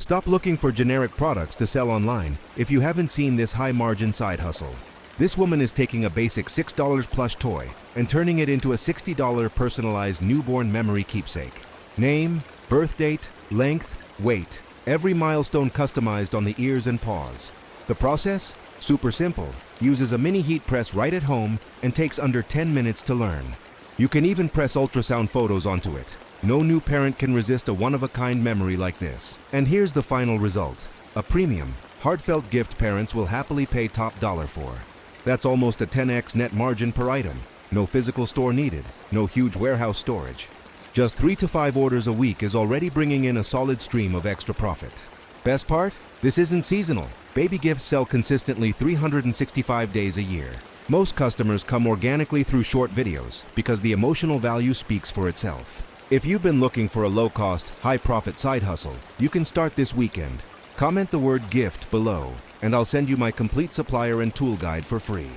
Stop looking for generic products to sell online if you haven't seen this high-margin side hustle. This woman is taking a basic $6 plush toy and turning it into a $60 personalized newborn memory keepsake. Name, birth date, length, weight, every milestone customized on the ears and paws. The process? Super simple. Uses a mini heat press right at home and takes under 10 minutes to learn. You can even press ultrasound photos onto it. No new parent can resist a one-of-a-kind memory like this. And here's the final result. A premium, heartfelt gift parents will happily pay top dollar for. That's almost a 10x net margin per item. No physical store needed, no huge warehouse storage. Just 3 to 5 orders a week is already bringing in a solid stream of extra profit. Best part? This isn't seasonal. Baby gifts sell consistently 365 days a year. Most customers come organically through short videos because the emotional value speaks for itself. If you've been looking for a low-cost, high-profit side hustle, you can start this weekend. Comment the word GIFT below, and I'll send you my complete supplier and tool guide for free.